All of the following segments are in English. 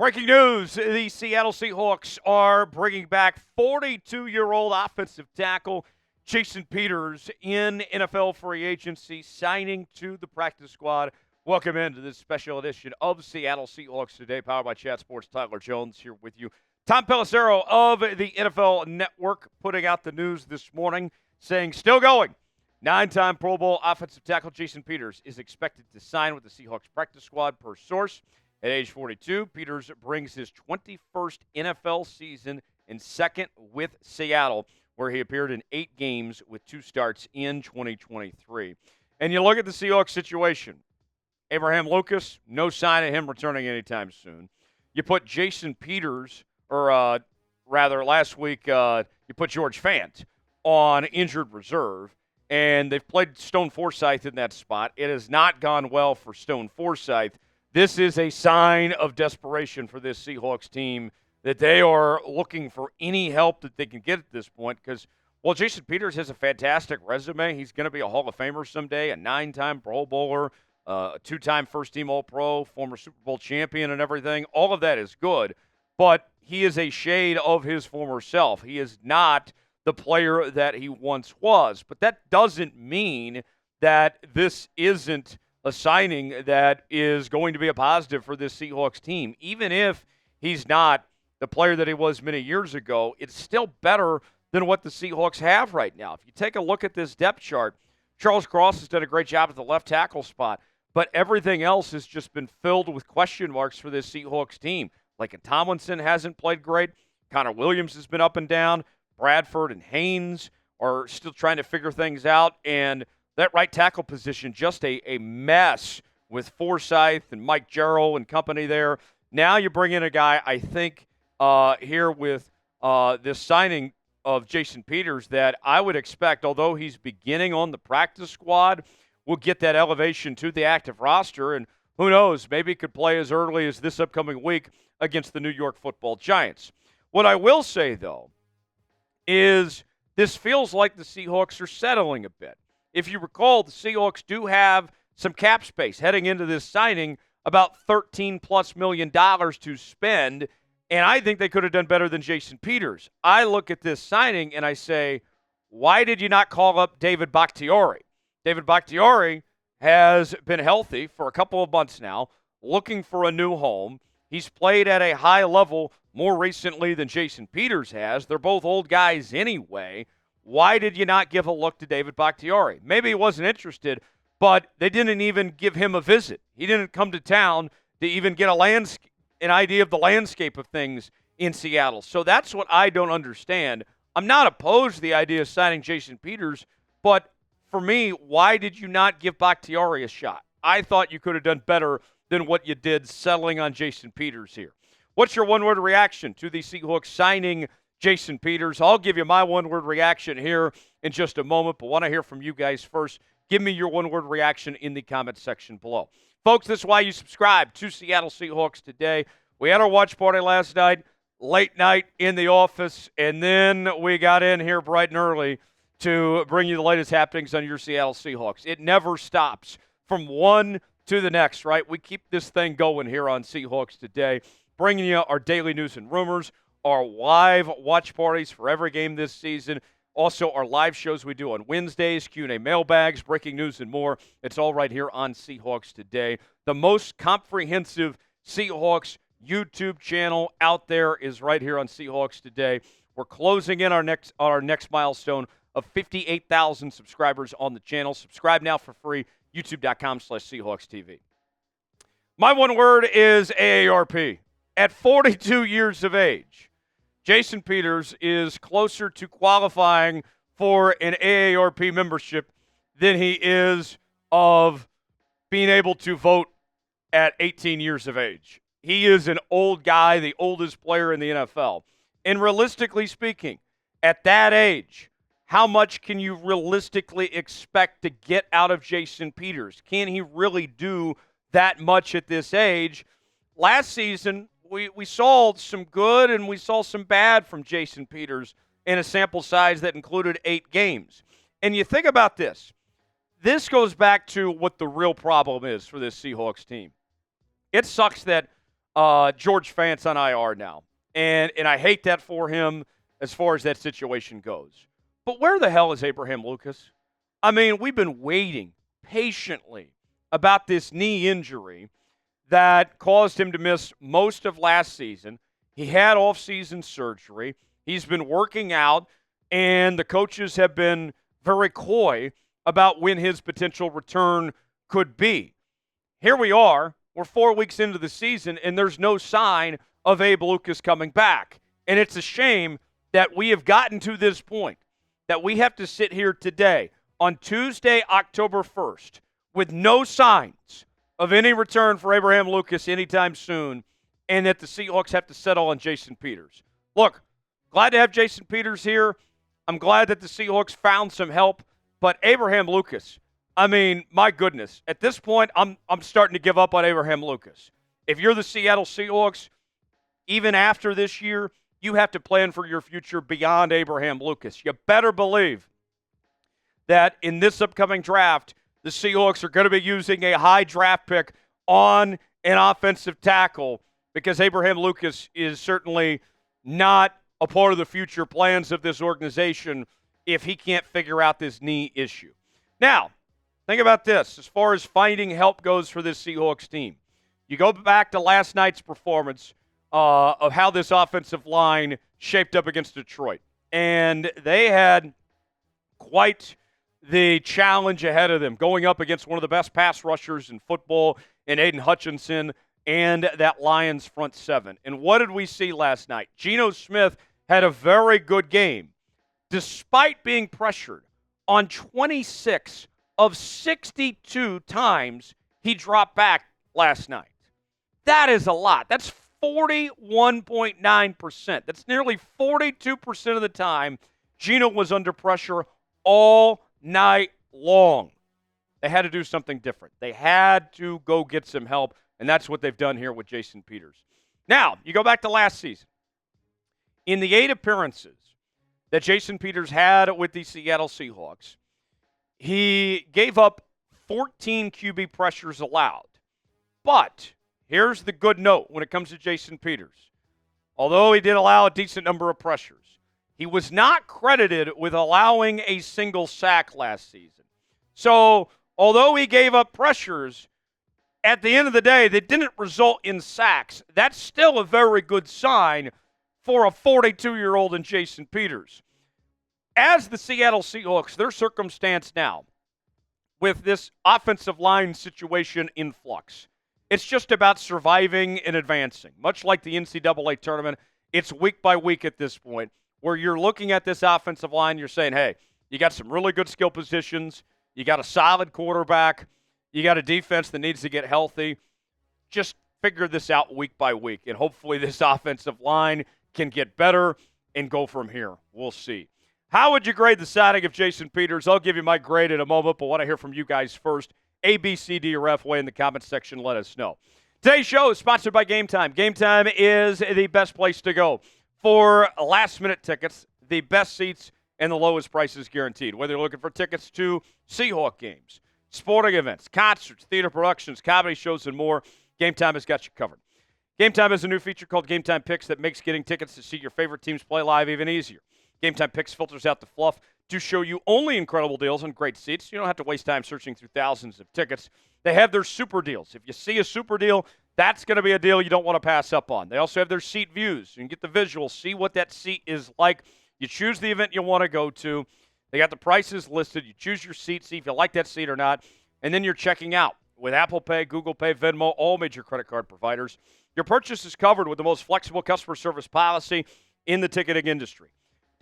Breaking news, the Seattle Seahawks are bringing back 42-year-old offensive tackle Jason Peters in NFL free agency, signing to the practice squad. Welcome into this special edition of Seattle Seahawks Today, powered by Chat Sports. Tyler Jones here with you. Tom Pelissero of the NFL Network putting out the news this morning, saying still going. 9-time Pro Bowl offensive tackle Jason Peters is expected to sign with the Seahawks practice squad per source. At age 42, Peters brings his 21st NFL season in second with Seattle, where he appeared in 8 games with 2 starts in 2023. And you look at the Seahawks situation. Abraham Lucas, no sign of him returning anytime soon. You put Jason Peters, or rather last week you put George Fant on injured reserve, and they've played Stone Forsythe in that spot. It has not gone well for Stone Forsythe. This is a sign of desperation for this Seahawks team that they are looking for any help that they can get at this point because, well, Jason Peters has a fantastic resume. He's going to be a Hall of Famer someday, a 9-time Pro Bowler, a 2-time first-team All-Pro, former Super Bowl champion and everything. All of that is good, but he is a shade of his former self. He is not the player that he once was, but that doesn't mean that this isn't a signing that is going to be a positive for this Seahawks team. Even if he's not the player that he was many years ago, it's still better than what the Seahawks have right now. If you take a look at this depth chart, Charles Cross has done a great job at the left tackle spot, but everything else has just been filled with question marks for this Seahawks team. Like Tomlinson hasn't played great. Connor Williams has been up and down. Bradford and Haynes are still trying to figure things out, and that right tackle position, just a mess with Forsythe and Mike Jarrell and company there. Now you bring in a guy, I think, here with this signing of Jason Peters that I would expect, although he's beginning on the practice squad, will get that elevation to the active roster. And who knows, maybe he could play as early as this upcoming week against the New York Football Giants. What I will say, though, is this feels like the Seahawks are settling a bit. If you recall, the Seahawks do have some cap space heading into this signing, about $13+ million to spend, and I think they could have done better than Jason Peters. I look at this signing and I say, why did you not call up David Bakhtiari? David Bakhtiari has been healthy for a couple of months now, looking for a new home. He's played at a high level more recently than Jason Peters has. They're both old guys anyway. Why did you not give a look to David Bakhtiari? Maybe he wasn't interested, but they didn't even give him a visit. He didn't come to town to even get an idea of the landscape of things in Seattle. So that's what I don't understand. I'm not opposed to the idea of signing Jason Peters, but for me, why did you not give Bakhtiari a shot? I thought you could have done better than what you did settling on Jason Peters here. What's your one-word reaction to the Seahawks signing Jason Peters? I'll give you my one-word reaction here in just a moment, but want to hear from you guys first. Give me your one-word reaction in the comment section below. Folks, this is why you subscribe to Seattle Seahawks Today. We had our watch party last night, late night in the office, and then we got in here bright and early to bring you the latest happenings on your Seattle Seahawks. It never stops from one to the next, right? We keep this thing going here on Seahawks Today, bringing you our daily news and rumors, our live watch parties for every game this season. Also, our live shows we do on Wednesdays, Q&A mailbags, breaking news, and more. It's all right here on Seahawks Today. The most comprehensive Seahawks YouTube channel out there is right here on Seahawks Today. We're closing in on our next milestone of 58,000 subscribers on the channel. Subscribe now for free, youtube.com/SeahawksTV. My one word is AARP. At 42 years of age, Jason Peters is closer to qualifying for an AARP membership than he is of being able to vote at 18 years of age. He is an old guy, the oldest player in the NFL. And realistically speaking, at that age, how much can you realistically expect to get out of Jason Peters? Can he really do that much at this age? Last season, we saw some good and we saw some bad from Jason Peters in a sample size that included 8 games. And you think about this. This goes back to what the real problem is for this Seahawks team. It sucks that George Fant's on IR now. And I hate that for him as far as that situation goes. But where the hell is Abraham Lucas? I mean, we've been waiting patiently about this knee injury that caused him to miss most of last season. He had off-season surgery. He's been working out, and the coaches have been very coy about when his potential return could be. Here we are. We're 4 weeks into the season, and there's no sign of Abe Lucas coming back. And it's a shame that we have gotten to this point, that we have to sit here today on Tuesday, October 1st, with no signs of any return for Abraham Lucas anytime soon, and that the Seahawks have to settle on Jason Peters. Look, glad to have Jason Peters here. I'm glad that the Seahawks found some help, but Abraham Lucas, I mean, my goodness. At this point, I'm starting to give up on Abraham Lucas. If you're the Seattle Seahawks, even after this year, you have to plan for your future beyond Abraham Lucas. You better believe that in this upcoming draft, the Seahawks are going to be using a high draft pick on an offensive tackle because Abraham Lucas is certainly not a part of the future plans of this organization if he can't figure out this knee issue. Now, think about this as far as finding help goes for this Seahawks team. You go back to last night's performance of how this offensive line shaped up against Detroit. And they had quite the challenge ahead of them, going up against one of the best pass rushers in football in Aiden Hutchinson and that Lions front seven. And what did we see last night? Geno Smith had a very good game, despite being pressured on 26 of 62 times he dropped back last night. That is a lot. That's 41.9%. That's nearly 42% of the time Geno was under pressure all night long. They had to do something different. They had to go get some help, and that's what they've done here with Jason Peters. Now, you go back to last season. In the 8 appearances that Jason Peters had with the Seattle Seahawks, he gave up 14 QB pressures allowed. But here's the good note when it comes to Jason Peters. Although he did allow a decent number of pressures, he was not credited with allowing a single sack last season. So, although he gave up pressures, at the end of the day, they didn't result in sacks. That's still a very good sign for a 42-year-old in Jason Peters. As the Seattle Seahawks, their circumstance now, with this offensive line situation in flux, it's just about surviving and advancing. Much like the NCAA tournament, it's week by week at this point, where you're looking at this offensive line, you're saying, hey, you got some really good skill positions, you got a solid quarterback, you got a defense that needs to get healthy. Just figure this out week by week, and hopefully this offensive line can get better and go from here. We'll see. How would you grade the signing of Jason Peters? I'll give you my grade in a moment, but I want to hear from you guys first. A, B, C, D, or F, way in the comments section. Let us know. Today's show is sponsored by Game Time. Game Time is the best place to go for last-minute tickets, the best seats, and the lowest prices guaranteed. Whether you're looking for tickets to Seahawk games, sporting events, concerts, theater productions, comedy shows, and more, Game Time has got you covered. Game Time has a new feature called Game Time Picks that makes getting tickets to see your favorite teams play live even easier. Game Time Picks filters out the fluff to show you only incredible deals on great seats. You don't have to waste time searching through thousands of tickets. They have their super deals. If you see a super deal, that's going to be a deal you don't want to pass up on. They also have their seat views. You can get the visuals, see what that seat is like. You choose the event you want to go to. They got the prices listed. You choose your seat, see if you like that seat or not, and then you're checking out with Apple Pay, Google Pay, Venmo, all major credit card providers. Your purchase is covered with the most flexible customer service policy in the ticketing industry.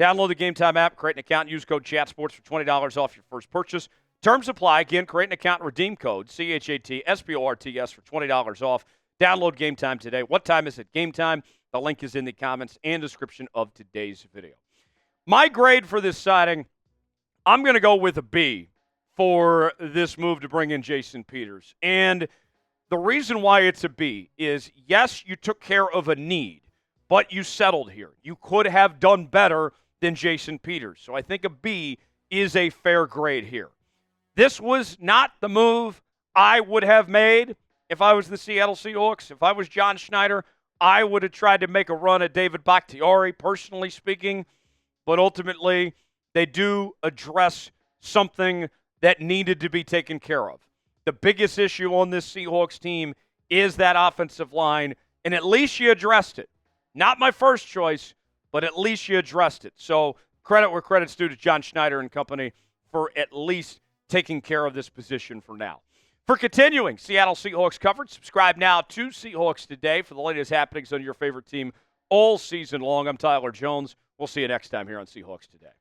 Download the Game Time app, create an account, and use code CHATSPORTS for $20 off your first purchase. Terms apply. Again, create an account and redeem code CHATSPORTS for $20 off. Download Game Time today. What time is it? Game Time. The link is in the comments and description of today's video. My grade for this signing, I'm going to go with a B for this move to bring in Jason Peters. And the reason why it's a B is, yes, you took care of a need, but you settled here. You could have done better than Jason Peters. So I think a B is a fair grade here. This was not the move I would have made, if I was the Seattle Seahawks, if I was John Schneider, I would have tried to make a run at David Bakhtiari, personally speaking. But ultimately, they do address something that needed to be taken care of. The biggest issue on this Seahawks team is that offensive line, and at least you addressed it. Not my first choice, but at least you addressed it. So credit where credit's due to John Schneider and company for at least taking care of this position for now. For continuing Seattle Seahawks coverage, subscribe now to Seahawks Today for the latest happenings on your favorite team all season long. I'm Tyler Jones. We'll see you next time here on Seahawks Today.